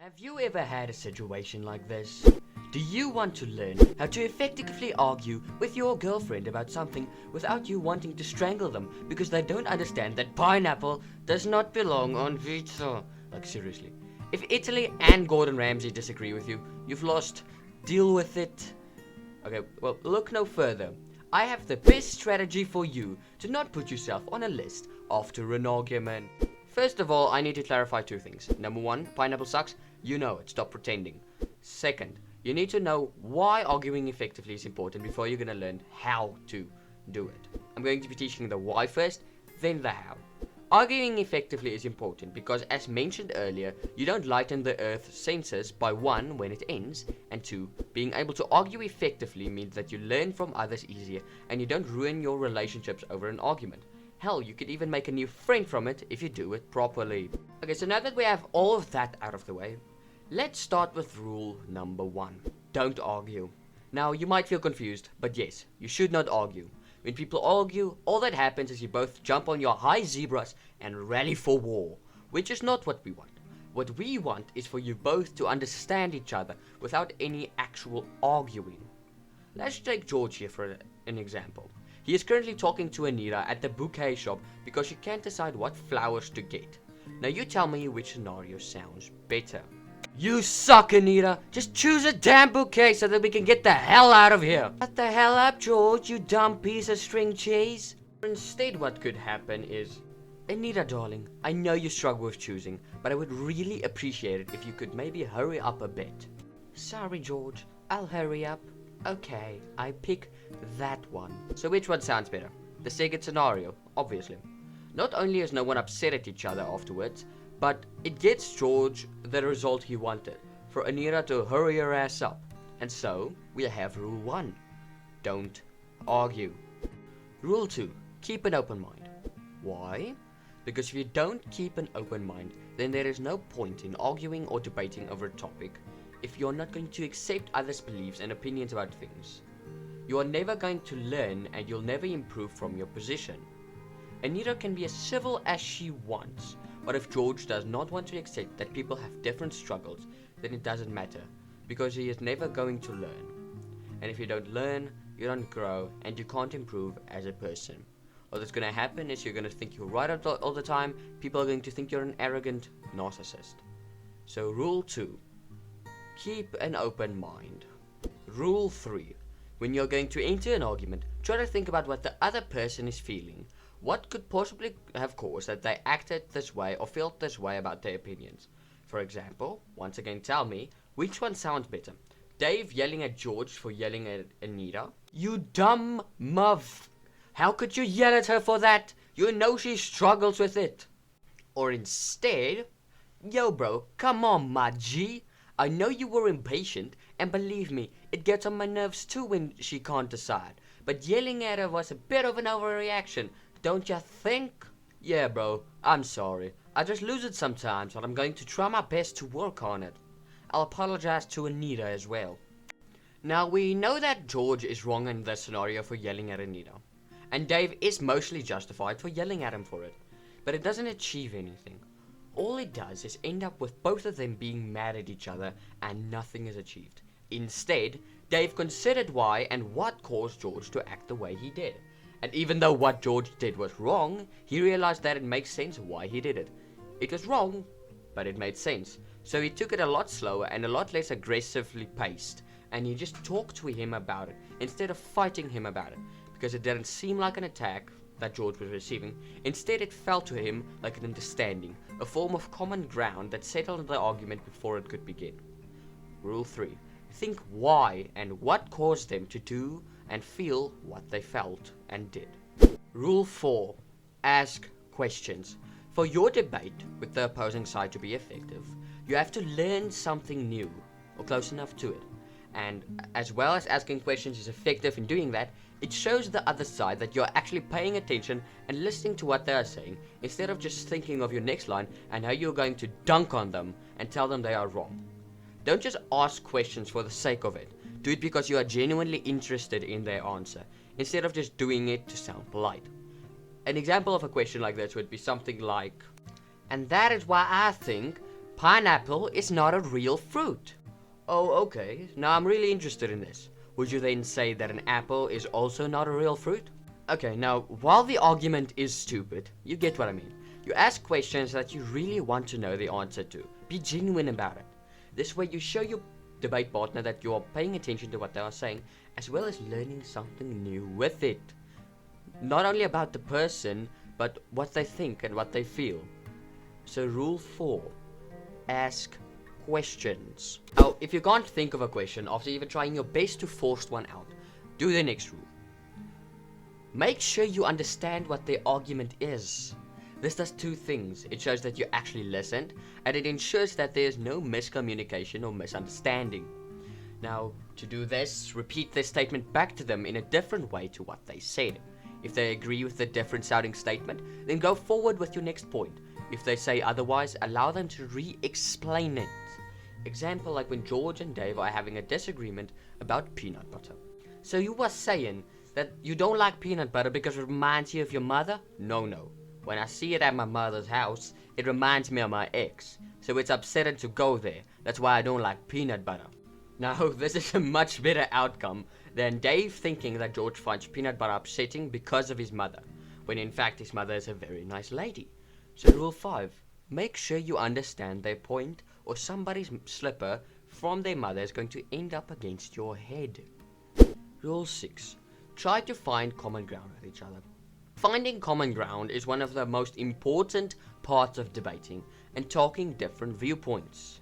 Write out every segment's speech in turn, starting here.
Have you ever had a situation like this? Do you want to learn how to effectively argue with your girlfriend about something without you wanting to strangle them because they don't understand that pineapple does not belong on pizza? Like, seriously. If Italy and Gordon Ramsay disagree with you, you've lost. Deal with it. Okay, well, look no further. I have the best strategy for you to not put yourself on a list after an argument. First of all, I need to clarify two things. Number one, pineapple sucks. You know it. Stop pretending. Second, you need to know why arguing effectively is important before you're going to learn how to do it. I'm going to be teaching the why first, then the how. Arguing effectively is important because, as mentioned earlier, you don't lighten the Earth's senses by one, when it ends, and two, being able to argue effectively means that you learn from others easier and you don't ruin your relationships over an argument. Hell, you could even make a new friend from it if you do it properly. Okay, so now that we have all of that out of the way, let's start with rule number one. Don't argue. Now, you might feel confused, but yes, you should not argue. When people argue, all that happens is you both jump on your high zebras and rally for war, which is not what we want. What we want is for you both to understand each other without any actual arguing. Let's take George here for an example. He is currently talking to Anita at the bouquet shop because she can't decide what flowers to get. Now you tell me which scenario sounds better. You suck, Anita! Just choose a damn bouquet so that we can get the hell out of here! Shut the hell up, George, you dumb piece of string cheese! Instead, what could happen is, Anita, darling, I know you struggle with choosing, but I would really appreciate it if you could maybe hurry up a bit. Sorry, George, I'll hurry up. Okay, I pick that one. So which one sounds better? The second scenario, obviously. Not only is no one upset at each other afterwards, but it gets George the result he wanted, for Anita to hurry her ass up. And so, we have rule 1. Don't argue. Rule 2. Keep an open mind. Why? Because if you don't keep an open mind, then there is no point in arguing or debating over a topic if you're not going to accept others' beliefs and opinions about things. You are never going to learn and you'll never improve from your position. Anita can be as civil as she wants, but if George does not want to accept that people have different struggles, then it doesn't matter, because he is never going to learn. And if you don't learn, you don't grow, and you can't improve as a person. What is going to happen is you're going to think you're right all the time, people are going to think you're an arrogant narcissist. So rule 2. Keep an open mind. Rule 3. When you're going to enter an argument, try to think about what the other person is feeling. What could possibly have caused that they acted this way or felt this way about their opinions? For example, once again tell me, which one sounds better? Dave yelling at George for yelling at Anita? You dumb muff! How could you yell at her for that? You know she struggles with it. Or instead, yo bro, come on my G. I know you were impatient, and believe me, it gets on my nerves too when she can't decide. But yelling at her was a bit of an overreaction, don't you think? Yeah bro, I'm sorry. I just lose it sometimes, but I'm going to try my best to work on it. I'll apologize to Anita as well. Now we know that George is wrong in this scenario for yelling at Anita. And Dave is mostly justified for yelling at him for it. But it doesn't achieve anything. All it does is end up with both of them being mad at each other and nothing is achieved. Instead, Dave considered why and what caused George to act the way he did. And even though what George did was wrong, he realized that it makes sense why he did it. It was wrong, but it made sense. So he took it a lot slower and a lot less aggressively paced, and he just talked to him about it instead of fighting him about it, because it didn't seem like an attack that George was receiving. Instead, it felt to him like an understanding, a form of common ground that settled the argument before it could begin. Rule 3. Think why and what caused them to do and feel what they felt and did. Rule 4. Ask questions. For your debate with the opposing side to be effective, you have to learn something new, or close enough to it. And as well as asking questions is effective in doing that, it shows the other side that you're actually paying attention and listening to what they are saying, instead of just thinking of your next line and how you're going to dunk on them and tell them they are wrong. Don't just ask questions for the sake of it. Do it because you are genuinely interested in their answer, instead of just doing it to sound polite. An example of a question like this would be something like, and that is why I think Pineapple is not a real fruit. Oh, okay. Now I'm really interested in this. Would you then say that an apple is also not a real fruit? Okay, now, while the argument is stupid, you get what I mean. You ask questions that you really want to know the answer to. Be genuine about it. This way you show your debate partner that you are paying attention to what they are saying, as well as learning something new with it. Not only about the person, but what they think and what they feel. So rule 4, ask questions. Now, if you can't think of a question after even trying your best to force one out, do the next rule. Make sure you understand what their argument is. This does two things. It shows that you actually listened, and it ensures that there is no miscommunication or misunderstanding. Now, to do this, repeat their statement back to them in a different way to what they said. If they agree with the different sounding statement, then go forward with your next point. If they say otherwise, allow them to re-explain it. Example like when George and Dave are having a disagreement about peanut butter. So you were saying that you don't like peanut butter because it reminds you of your mother? No. When I see it at my mother's house, it reminds me of my ex. So it's upsetting to go there. That's why I don't like peanut butter. Now, this is a much better outcome than Dave thinking that George finds peanut butter upsetting because of his mother, when in fact his mother is a very nice lady. So rule 5, make sure you understand their point, or somebody's slipper from their mother is going to end up against your head. Rule 6, try to find common ground with each other. Finding common ground is one of the most important parts of debating and talking different viewpoints.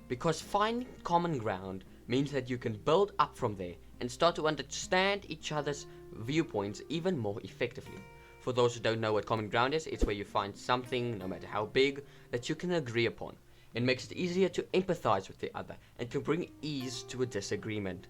Because finding common ground means that you can build up from there and start to understand each other's viewpoints even more effectively. For those who don't know what common ground is, it's where you find something, no matter how big, that you can agree upon. It makes it easier to empathize with the other and to bring ease to a disagreement.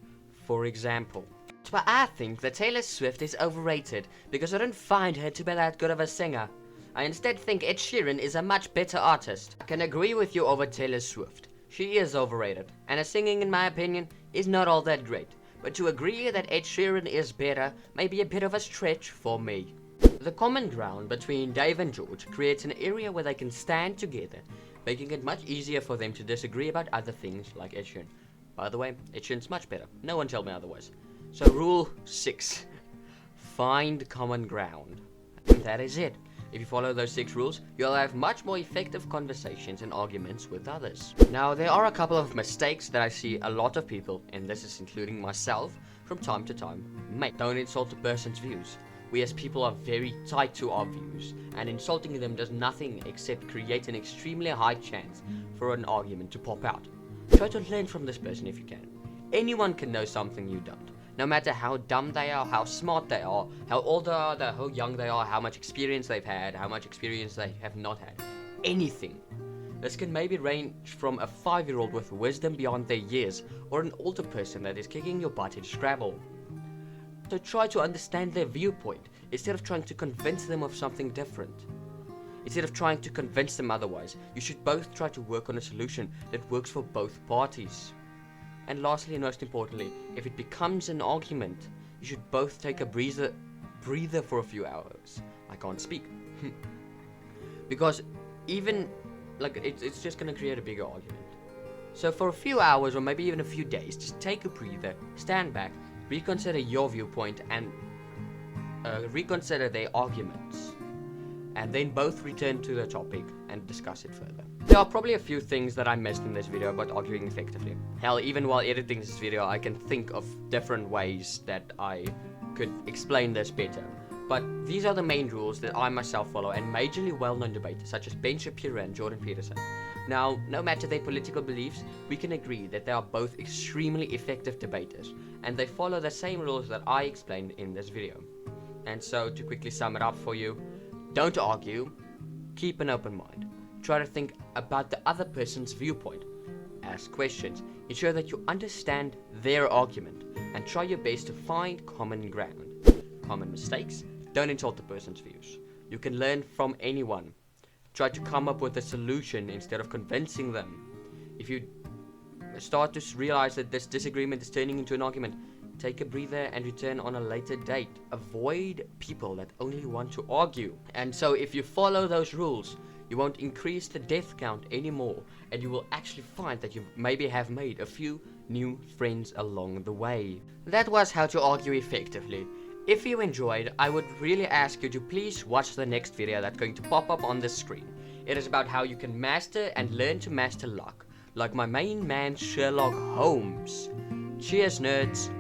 For example, that's why I think that Taylor Swift is overrated, because I don't find her to be that good of a singer. I instead think Ed Sheeran is a much better artist. I can agree with you over Taylor Swift. She is overrated, and her singing, in my opinion, is not all that great. But to agree that Ed Sheeran is better may be a bit of a stretch for me. The common ground between Dave and George creates an area where they can stand together, making it much easier for them to disagree about other things like Ed Sheeran. By the way, Ed Sheeran's much better. No one tell me otherwise. So rule 6, find common ground. And that is it. If you follow those 6 rules, you'll have much more effective conversations and arguments with others. Now, there are a couple of mistakes that I see a lot of people, and this is including myself, from time to time, make. Don't insult a person's views. We as people are very tight to our views, and insulting them does nothing except create an extremely high chance for an argument to pop out. Try to learn from this person if you can. Anyone can know something you don't. No matter how dumb they are, how smart they are, how old they are, how young they are, how much experience they've had, how much experience they have not had. Anything. This can maybe range from a 5-year-old with wisdom beyond their years, or an older person that is kicking your butt in Scrabble. So try to understand their viewpoint, instead of trying to convince them of something different. Instead of trying to convince them otherwise, you should both try to work on a solution that works for both parties. And lastly and most importantly, if it becomes an argument, you should both take a breather for a few hours. I can't speak. Because even, it's just gonna create a bigger argument. So for a few hours or maybe even a few days, just take a breather, stand back, reconsider your viewpoint and reconsider their arguments. And then both return to the topic and discuss it further. There are probably a few things that I missed in this video about arguing effectively. Hell, even while editing this video, I can think of different ways that I could explain this better. But these are the main rules that I myself follow, and majorly well-known debaters such as Ben Shapiro and Jordan Peterson. Now, no matter their political beliefs, we can agree that they are both extremely effective debaters, and they follow the same rules that I explained in this video. And so, to quickly sum it up for you, don't argue, keep an open mind. Try to think about the other person's viewpoint. Ask questions. Ensure that you understand their argument. And try your best to find common ground. Common mistakes. Don't insult the person's views. You can learn from anyone. Try to come up with a solution instead of convincing them. If you start to realize that this disagreement is turning into an argument, take a breather and return on a later date. Avoid people that only want to argue. And so if you follow those rules, You won't increase the death count anymore, and you will actually find that you maybe have made a few new friends along the way. That was how to argue effectively. If you enjoyed, I would really ask you to please watch the next video that's going to pop up on the screen. It is about how you can master and learn to master luck, like my main man Sherlock Holmes. Cheers, nerds!